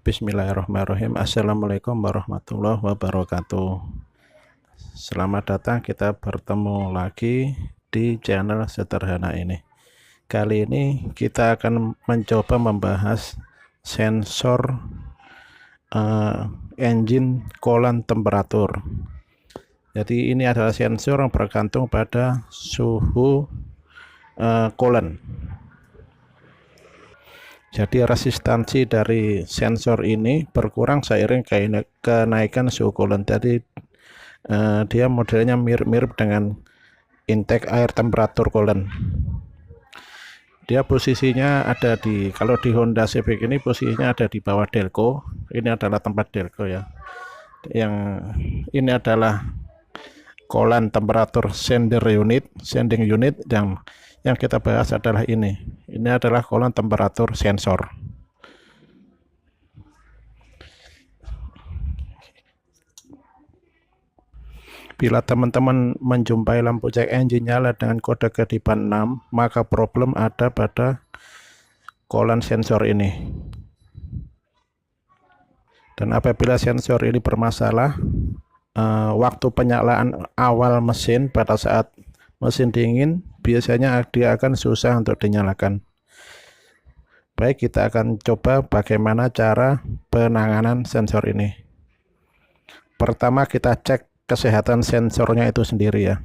Bismillahirrahmanirrahim. Assalamualaikum warahmatullahi wabarakatuh. Selamat datang, kita bertemu lagi di channel sederhana ini. Kali ini kita akan mencoba membahas sensor engine coolant temperatur. Jadi ini adalah sensor yang bergantung pada suhu coolant. Jadi resistansi dari sensor ini berkurang seiring kenaikan suhu coolant. Jadi dia modelnya mirip-mirip dengan intake air temperatur coolant. Dia posisinya ada di, kalau di Honda Civic ini posisinya ada di bawah delco. Ini adalah tempat delco ya. Yang ini adalah coolant temperatur sending unit yang kita bahas adalah ini. Ini adalah coolant temperatur sensor. Bila teman-teman menjumpai lampu cek engine nyala dengan kode kedipan 6, maka problem ada pada coolant sensor ini. Dan apabila sensor ini bermasalah, waktu penyalaan awal mesin pada saat mesin dingin, biasanya dia akan susah untuk dinyalakan. Baik, kita akan coba bagaimana cara penanganan sensor ini. Pertama kita cek kesehatan sensornya itu sendiri ya.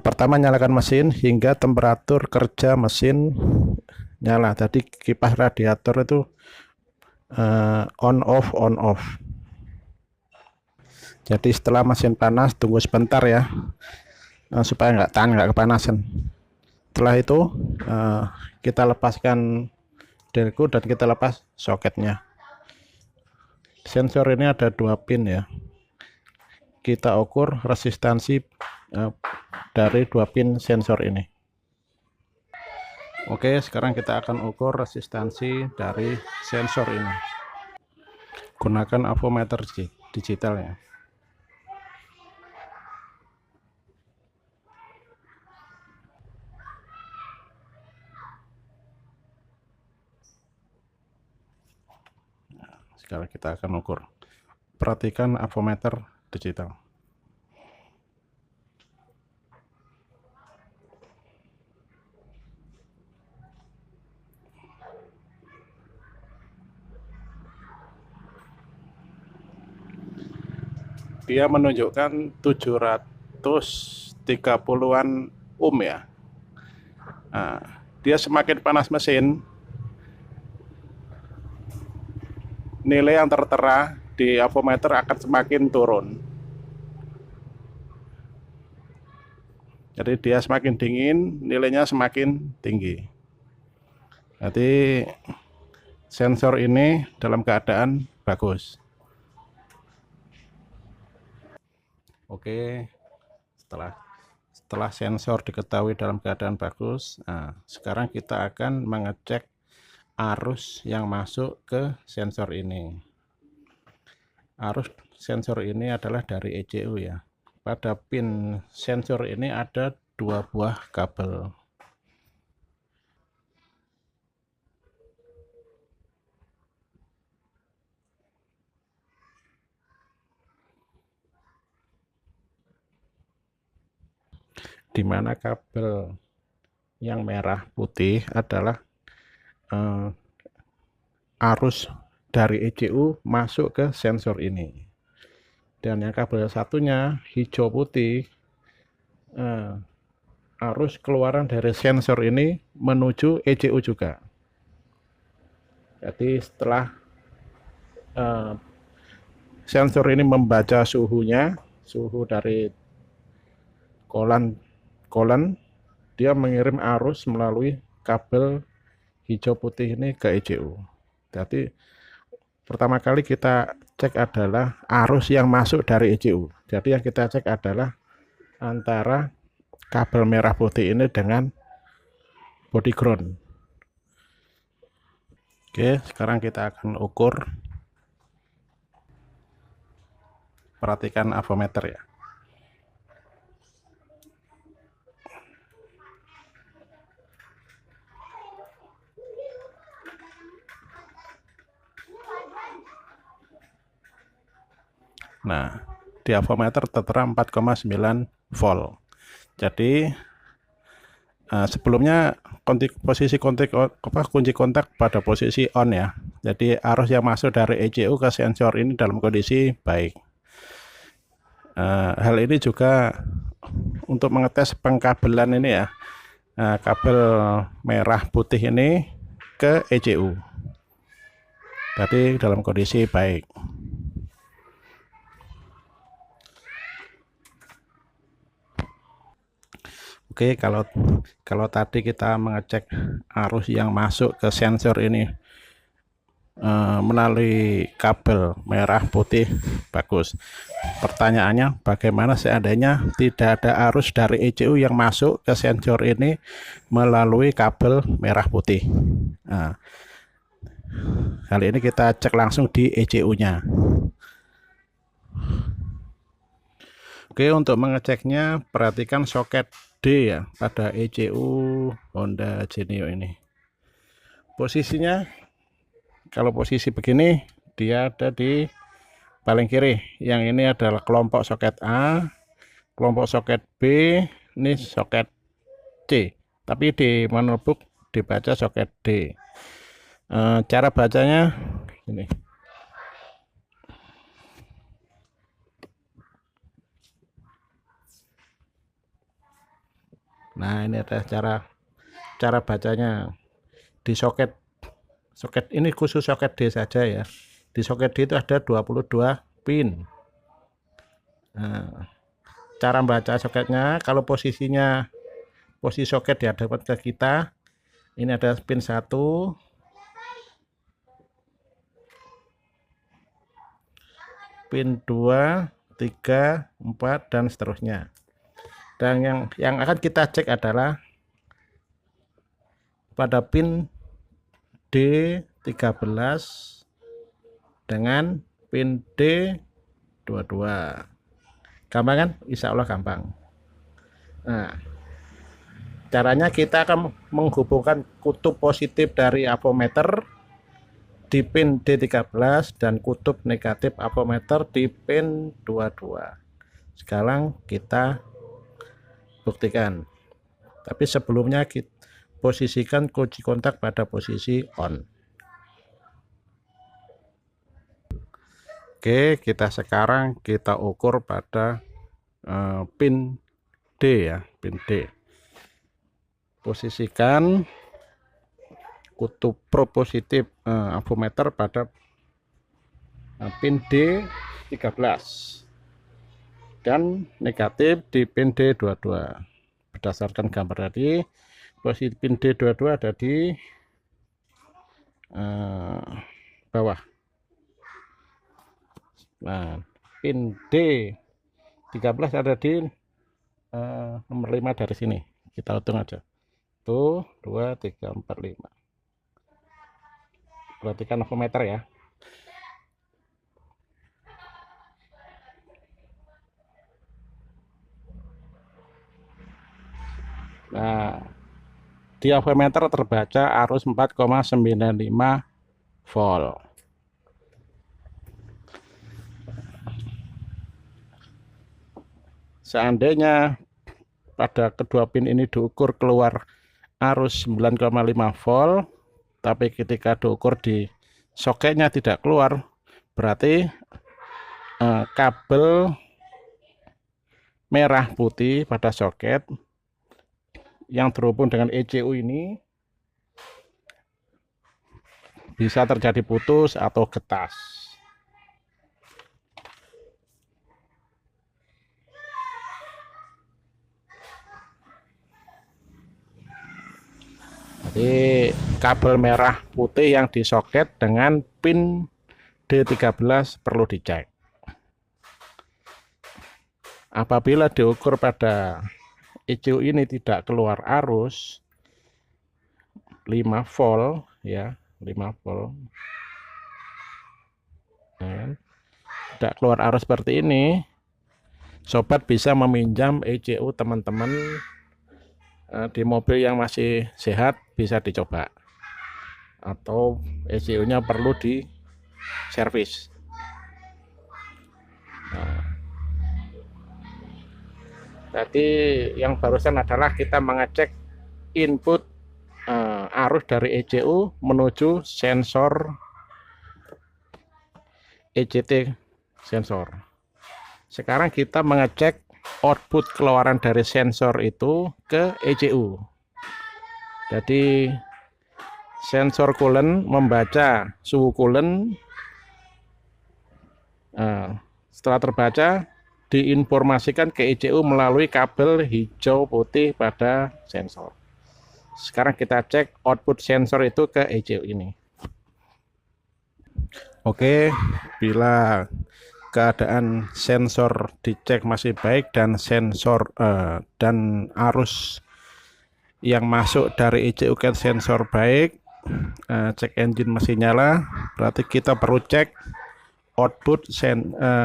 Pertama nyalakan mesin hingga temperatur kerja mesin nyala. Tadi kipas radiator itu on off. Jadi setelah mesin panas tunggu sebentar ya, supaya nggak kepanasan. Setelah itu kita lepaskan delco dan kita lepas soketnya. Sensor ini ada 2 pin ya. Kita ukur resistansi dari 2 pin sensor ini. Oke, sekarang kita akan ukur resistansi dari sensor ini. Gunakan avometer digital ya. Sekarang kita akan ukur. Perhatikan avometer digital. Dia menunjukkan 730-an ohm ya. Dia semakin panas mesin, nilai yang tertera di avometer akan semakin turun. Jadi dia semakin dingin, nilainya semakin tinggi. Jadi sensor ini dalam keadaan bagus. Oke, setelah sensor diketahui dalam keadaan bagus, sekarang kita akan mengecek arus yang masuk ke sensor ini. Arus sensor ini adalah dari ECU ya. Pada pin sensor ini ada 2 buah kabel. Di mana kabel yang merah putih adalah arus dari ECU masuk ke sensor ini, dan yang kabel satunya hijau putih arus keluaran dari sensor ini menuju ECU juga. Jadi setelah sensor ini membaca suhunya, suhu dari coolant, dia mengirim arus melalui kabel hijau putih ini ke ECU. Jadi pertama kali kita cek adalah arus yang masuk dari ECU. Jadi yang kita cek adalah antara kabel merah putih ini dengan body ground. Oke, sekarang kita akan ukur. Perhatikan avometer ya. Nah, di avometer tertera 4,9 volt. Jadi sebelumnya kunci kontak pada posisi on ya. Jadi arus yang masuk dari ECU ke sensor ini dalam kondisi baik. Hal ini juga untuk mengetes pengkabelan ini ya, kabel merah putih ini ke ECU. Jadi dalam kondisi baik. Oke, kalau tadi kita mengecek arus yang masuk ke sensor ini melalui kabel merah putih bagus. Pertanyaannya, bagaimana seandainya tidak ada arus dari ECU yang masuk ke sensor ini melalui kabel merah putih? Nah, kali ini kita cek langsung di ECU-nya. Oke, untuk mengeceknya perhatikan soket D ya pada ECU Honda Genio ini. Posisinya kalau posisi begini dia ada di paling kiri. Yang ini adalah kelompok soket A, kelompok soket B, ini soket C. Tapi di manualbook dibaca soket D. Cara bacanya ini. Nah, ini ada cara bacanya. Di soket ini khusus soket D saja ya. Di soket D itu ada 22 pin. Nah, cara membaca soketnya, kalau posisi soket dihadapkan ke kita, ini ada pin 1, pin 2, 3, 4 dan seterusnya. Dan yang akan kita cek adalah pada pin D13 dengan pin D22. Gampang kan? Insya Allah gampang. Nah, caranya kita akan menghubungkan kutub positif dari avometer di pin D13 dan kutub negatif avometer di pin 22. Sekarang kita buktikan. Tapi sebelumnya kita posisikan kunci kontak pada posisi on. Oke, sekarang kita ukur pada pin D ya, pin D. Posisikan kutub pro positif avometer pada pin D13 dan negatif di pin D22. Berdasarkan gambar tadi, posisi pin D22 ada di bawah. Nah, pin D13 ada di nomor 5 dari sini. Kita hitung aja. 1, 2, 3, 4, 5. Perhatikan avometer ya. Nah, di avometer terbaca arus 4,95 volt. Seandainya pada kedua pin ini diukur keluar arus 9,5 volt, tapi ketika diukur di soketnya tidak keluar, berarti kabel merah putih pada soket yang terhubung dengan ECU ini bisa terjadi putus atau getas. Jadi kabel merah putih yang disoket dengan pin D13 perlu dicek. Apabila diukur pada ECU ini tidak keluar arus 5 volt ya, 5 volt. Tidak keluar arus seperti ini, sobat bisa meminjam ECU teman-teman di mobil yang masih sehat, bisa dicoba, atau ECU-nya perlu di servis. Jadi yang barusan adalah kita mengecek input arus dari ECU menuju sensor ECT sensor. Sekarang kita mengecek output keluaran dari sensor itu ke ECU. Jadi sensor coolant membaca suhu coolant. Setelah terbaca, diinformasikan ke ECU melalui kabel hijau putih pada sensor. Sekarang kita cek output sensor itu ke ECU ini. Oke, bila keadaan sensor dicek masih baik dan sensor dan arus yang masuk dari ECU ke sensor baik, cek engine masih nyala, berarti kita perlu cek output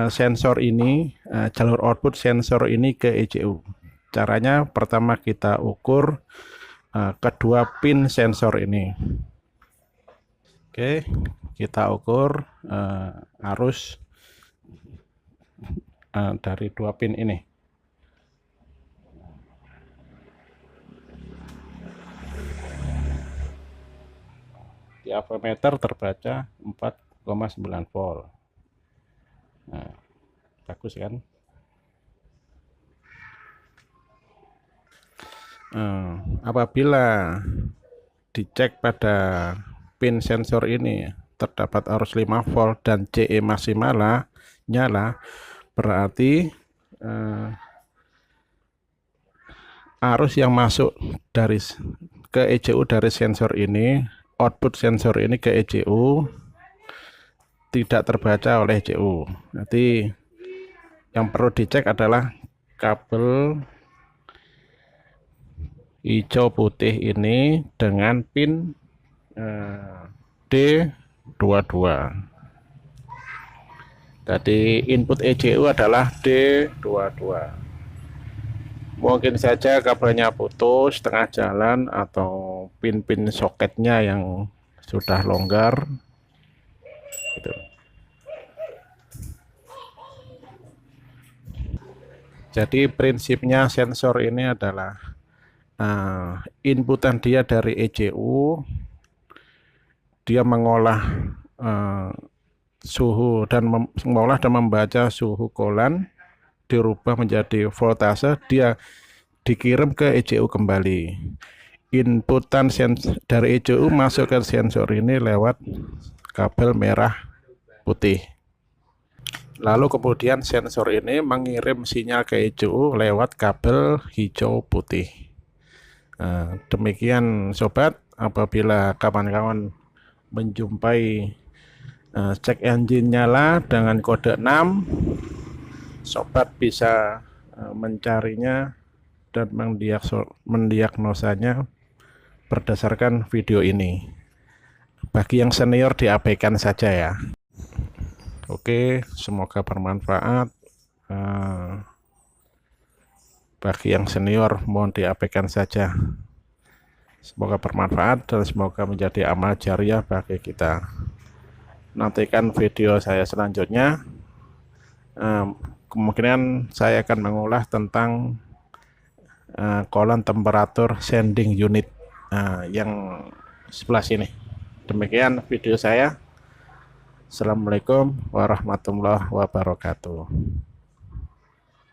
sensor ini, jalur output sensor ini ke ECU. Caranya pertama kita ukur kedua pin sensor ini. Oke, kita ukur arus dari dua pin ini. Di ampermeter terbaca 4,9 volt. Nah, bagus kan? Apabila dicek pada pin sensor ini terdapat arus 5 volt dan CE masih nyala, berarti arus yang masuk ke ECU dari sensor ini, output sensor ini ke ECU tidak terbaca oleh ECU. Nanti yang perlu dicek adalah kabel hijau putih ini dengan pin D22. Jadi input ECU adalah D22. Mungkin saja kabelnya putus tengah jalan atau pin-pin soketnya yang sudah longgar. Gitu. Jadi prinsipnya sensor ini adalah inputan dia dari ECU, dia mengolah suhu dan mengolah dan membaca suhu coolant, dirubah menjadi voltase, dia dikirim ke ECU kembali. Inputan dari ECU masuk ke sensor ini lewat kabel merah putih. Lalu kemudian sensor ini mengirim sinyal ke ECU lewat kabel hijau putih. Demikian sobat, apabila kawan-kawan menjumpai cek engine nyala dengan kode 6, sobat bisa mencarinya dan mendiagnosanya berdasarkan video ini. Bagi yang senior diabaikan saja ya. Oke, semoga bermanfaat. Bagi yang senior mohon diabaikan saja. Semoga bermanfaat dan semoga menjadi amal jariah bagi kita. Nantikan video saya selanjutnya. Kemungkinan saya akan mengulas tentang coolant temperatur sending unit yang sebelah sini. Demikian video saya. Assalamualaikum warahmatullahi wabarakatuh.